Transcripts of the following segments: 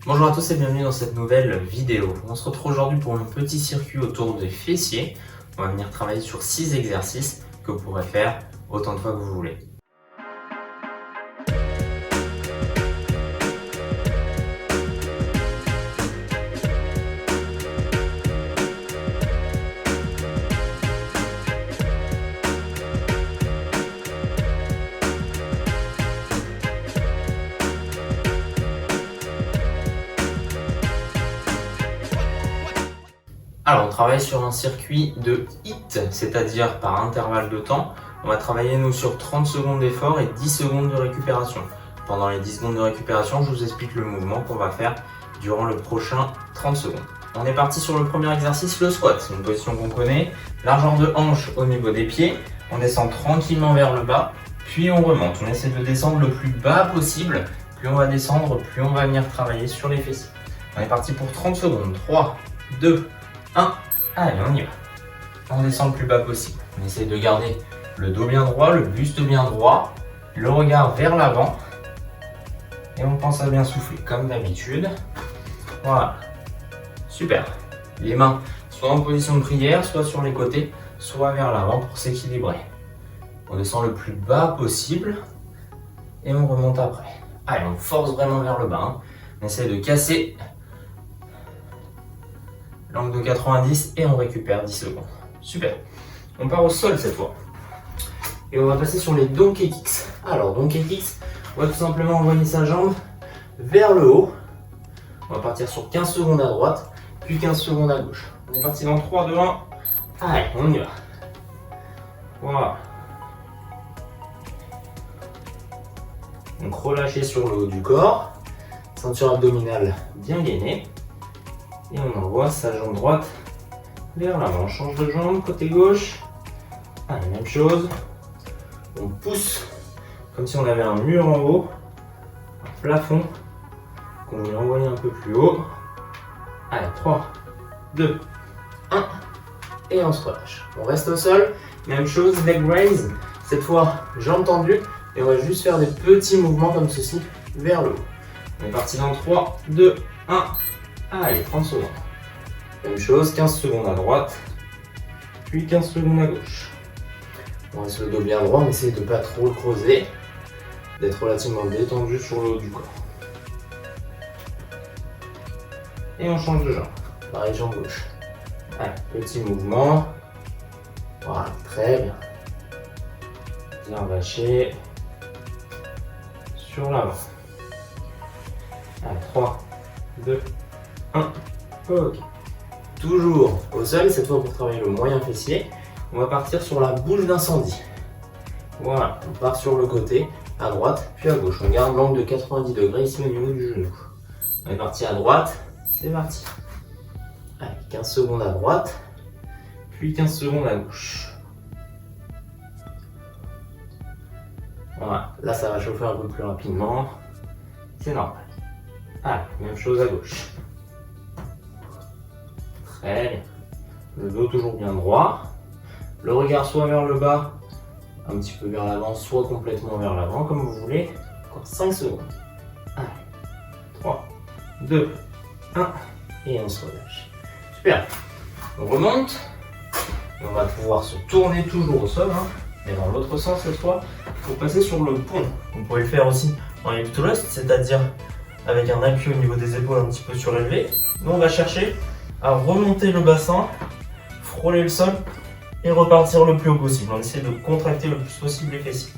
Bonjour à tous et bienvenue dans cette nouvelle vidéo. On se retrouve aujourd'hui pour un petit circuit autour des fessiers. On va venir travailler sur 6 exercices que vous pourrez faire autant de fois que vous voulez. Alors on travaille sur un circuit de HIIT, c'est-à-dire par intervalle de temps. On va travailler nous sur 30 secondes d'effort et 10 secondes de récupération. Pendant les 10 secondes de récupération, je vous explique le mouvement qu'on va faire durant le prochain 30 secondes. On est parti sur le premier exercice, le squat. C'est une position qu'on connaît. Largeur de hanche au niveau des pieds. On descend tranquillement vers le bas, puis on remonte. On essaie de descendre le plus bas possible. Plus on va descendre, plus on va venir travailler sur les fessiers. On est parti pour 30 secondes. 3, 2, 1, allez on y va. On descend le plus bas possible. On essaie de garder le dos bien droit, le buste bien droit, le regard vers l'avant. Et on pense à bien souffler comme d'habitude. Voilà. Super. Les mains soit en position de prière, soit sur les côtés, soit vers l'avant pour s'équilibrer. On descend le plus bas possible et on remonte après. Allez, on force vraiment vers le bas. Hein. On essaie de casser l'angle de 90 et on récupère 10 secondes. Super. On part au sol cette fois. Et on va passer sur les donkey kicks. Alors, donkey kicks, on va tout simplement envoyer sa jambe vers le haut. On va partir sur 15 secondes à droite, puis 15 secondes à gauche. On est parti dans 3, 2, 1. Allez, on y va. Voilà. Donc relâché sur le haut du corps. Ceinture abdominale bien gainée. Et on envoie sa jambe droite vers l'avant. On change de jambe, côté gauche. Allez, même chose. On pousse comme si on avait un mur en haut, un plafond qu'on voulait envoyer un peu plus haut. Allez, 3, 2, 1. Et on se relâche. On reste au sol. Même chose, leg raise. Cette fois, jambes tendues. Et on va juste faire des petits mouvements comme ceci vers le haut. On est parti dans 3, 2, 1. Allez, 30 secondes. Même chose, 15 secondes à droite, puis 15 secondes à gauche. On reste le dos bien droit, on essaie de ne pas trop le creuser, d'être relativement détendu sur le haut du corps. Et on change de jambe. Pareil, jambe gauche. Allez, petit mouvement. Voilà, très bien. Bien lâché. Sur l'avant. Allez, 3, 2, 1. Ok. Toujours au sol, cette fois pour travailler le moyen fessier. On va partir sur la bouche d'incendie. Voilà, on part sur le côté, à droite, puis à gauche. On garde l'angle de 90 degrés ici au niveau du genou. On est parti à droite, c'est parti. Allez, 15 secondes à droite, puis 15 secondes à gauche. Voilà, là ça va chauffer un peu plus rapidement. C'est normal. Allez, même chose à gauche. Très bien. Le dos toujours bien droit. Le regard soit vers le bas, un petit peu vers l'avant, soit complètement vers l'avant, comme vous voulez. Encore 5 secondes. Allez. 3, 2, 1. Et on se relâche. Super. On remonte. Et on va pouvoir se tourner toujours au sol, hein, mais dans l'autre sens cette fois, pour passer sur le pont. Vous pouvez le faire aussi en hip thrust, c'est-à-dire avec un appui au niveau des épaules un petit peu surélevé. Nous, on va chercher à remonter le bassin, frôler le sol et repartir le plus haut possible. On essaie de contracter le plus possible les fessiers.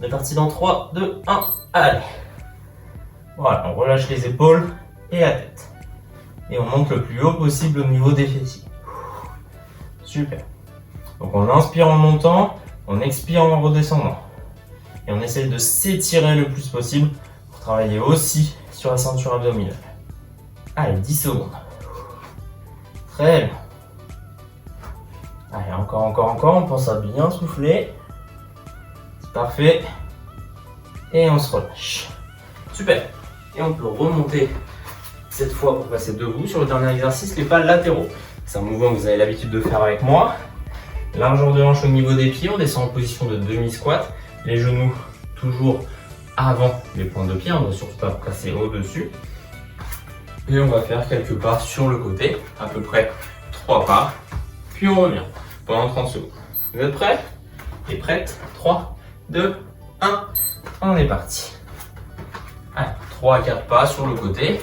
On est parti dans 3, 2, 1, allez. Voilà, on relâche les épaules et la tête. Et on monte le plus haut possible au niveau des fessiers. Super. Donc on inspire en montant, on expire en redescendant. Et on essaie de s'étirer le plus possible pour travailler aussi sur la ceinture abdominale. Allez, 10 secondes. Très bien. Allez, encore, on pense à bien souffler. C'est parfait. Et on se relâche. Super. Et on peut remonter cette fois pour passer debout sur le dernier exercice, les pas latéraux. C'est un mouvement que vous avez l'habitude de faire avec moi. Largeur de hanche au niveau des pieds, on descend en position de demi-squat. Les genoux toujours avant les pointes de pied, on ne doit surtout pas passer au-dessus. Et on va faire quelques pas sur le côté, à peu près 3 pas. Puis on revient pendant 30 secondes. Vous êtes prêts? Et prête? 3, 2, 1. On est parti. Allez, 3 à 4 pas sur le côté.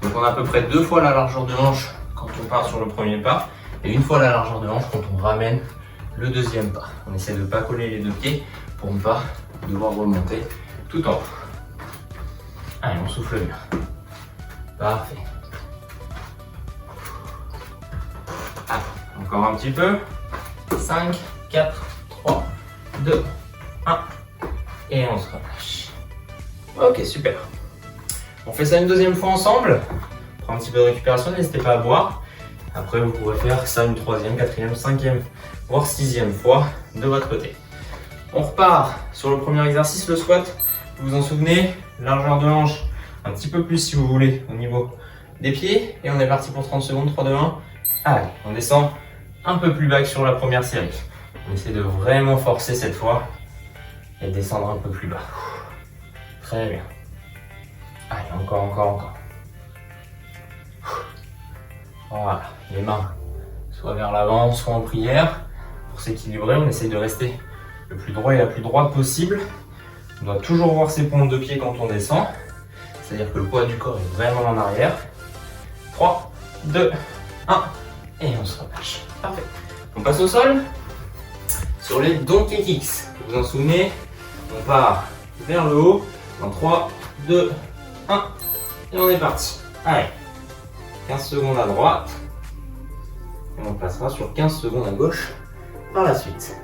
Donc on a à peu près 2 fois la largeur de hanche quand on part sur le premier pas. Et 1 fois la largeur de hanche quand on ramène le deuxième pas. On essaie de ne pas coller les deux pieds pour ne pas devoir remonter tout en haut. Allez, on souffle bien. Parfait. Allez, encore un petit peu. 5, 4, 3, 2, 1. Et on se relâche. Ok, super. On fait ça une deuxième fois ensemble. On prend un petit peu de récupération, n'hésitez pas à boire. Après, vous pourrez faire ça une troisième, quatrième, cinquième, voire sixième fois de votre côté. On repart sur le premier exercice, le squat. Vous vous en souvenez, largeur de hanche, un petit peu plus si vous voulez au niveau des pieds. Et on est parti pour 30 secondes, 3, 2, 1. Allez, on descend un peu plus bas que sur la première série. On essaie de vraiment forcer cette fois et descendre un peu plus bas. Très bien. Allez, encore. Voilà, les mains soit vers l'avant, soit en prière. Pour s'équilibrer, on essaie de rester le plus droit et la plus droite possible. On doit toujours voir ses pointes de pied quand on descend. C'est-à-dire que le poids du corps est vraiment en arrière. 3, 2, 1. Et on se relâche. Parfait. On passe au sol. Sur les donkey kicks. Vous vous en souvenez? On part vers le haut. Dans 3, 2, 1. Et on est parti. Allez. 15 secondes à droite. Et on passera sur 15 secondes à gauche par la suite.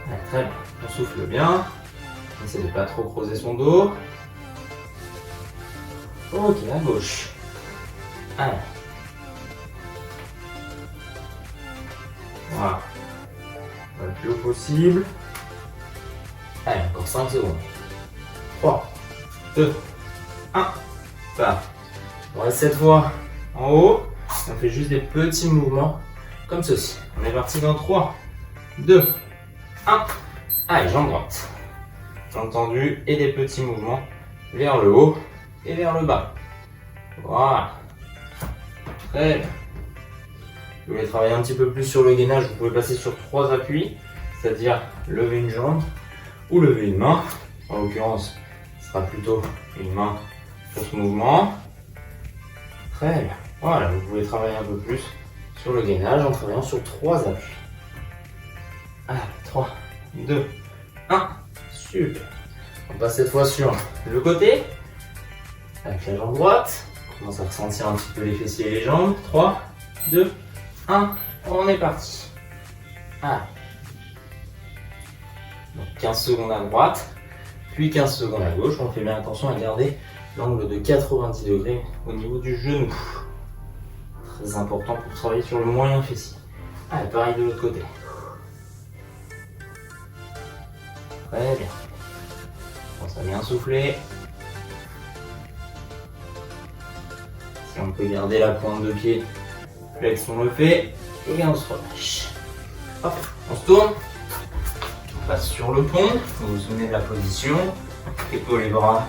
Allez, très bien. On souffle bien. On essaie de ne pas trop creuser son dos. Ok, à gauche. Allez. Voilà. Le plus haut possible. Allez, encore 5 secondes. 3, 2, 1. Parfait. On reste cette fois en haut. On fait juste des petits mouvements comme ceci. On est parti dans 3, 2, 1. Allez, jambe droite. Jambe tendue et des petits mouvements vers le haut et vers le bas. Voilà. Très bien. Si vous voulez travailler un petit peu plus sur le gainage, vous pouvez passer sur 3 appuis, c'est-à-dire lever une jambe ou lever une main. En l'occurrence, ce sera plutôt une main sur ce mouvement. Très bien. Voilà, vous pouvez travailler un peu plus sur le gainage en travaillant sur 3 appuis. Allez, 3, 2, 1. Super. On passe cette fois sur le côté. Avec la jambe droite. On commence à ressentir un petit peu les fessiers et les jambes. 3, 2, 1. On est parti. Allez. Donc 15 secondes à droite, puis 15 secondes à gauche. On fait bien attention à garder l'angle de 90 degrés au niveau du genou. Très important pour travailler sur le moyen fessier. Allez, pareil de l'autre côté. Très bien. On à bien souffler. Si on peut garder la pointe de pied flex, on le fait. Et on se relâche. Hop, on se tourne. On passe sur le pont. Vous vous souvenez de la position. Épaules et bras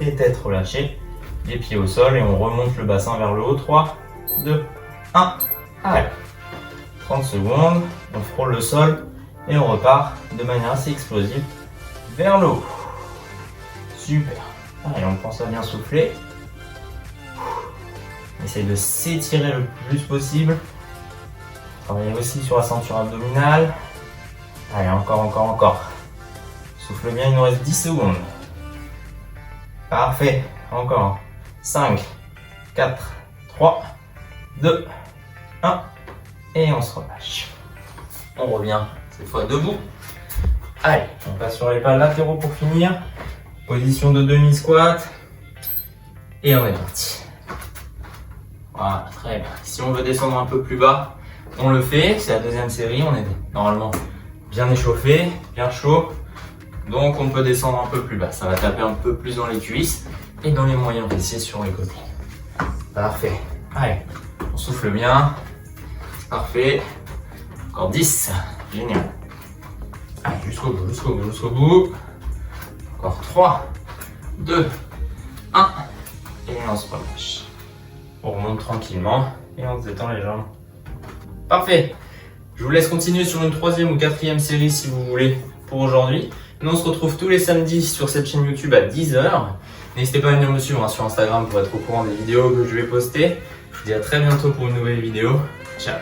et tête relâchée. Les pieds au sol et on remonte le bassin vers le haut. 3, 2, 1. Allez. 30 secondes. On frôle le sol et on repart de manière assez explosive vers le haut. Super. Allez, on pense à bien souffler. On essaye de s'étirer le plus possible. Travaillez aussi sur la ceinture abdominale. Allez, encore. Souffle bien, il nous reste 10 secondes. Parfait. Encore. 5, 4, 3, 2, 1. Et on se relâche. On revient cette fois debout. Allez, on passe sur les pas latéraux pour finir. Position de demi-squat. Et on est parti. Voilà, très bien. Si on veut descendre un peu plus bas, on le fait. C'est la deuxième série. On est normalement bien échauffé, bien chaud. Donc on peut descendre un peu plus bas. Ça va taper un peu plus dans les cuisses et dans les moyens fessiers sur les côtés. Parfait. Allez, on souffle bien. Parfait. Encore 10. Génial. Allez, jusqu'au bout. Encore 3, 2, 1. Et on se relâche. On remonte tranquillement et on se détend les jambes. Parfait. Je vous laisse continuer sur une 3e ou 4e série si vous voulez pour aujourd'hui. Nous on se retrouve tous les samedis sur cette chaîne YouTube à 10 h. N'hésitez pas à venir me suivre sur Instagram pour être au courant des vidéos que je vais poster. Je vous dis à très bientôt pour une nouvelle vidéo. Ciao.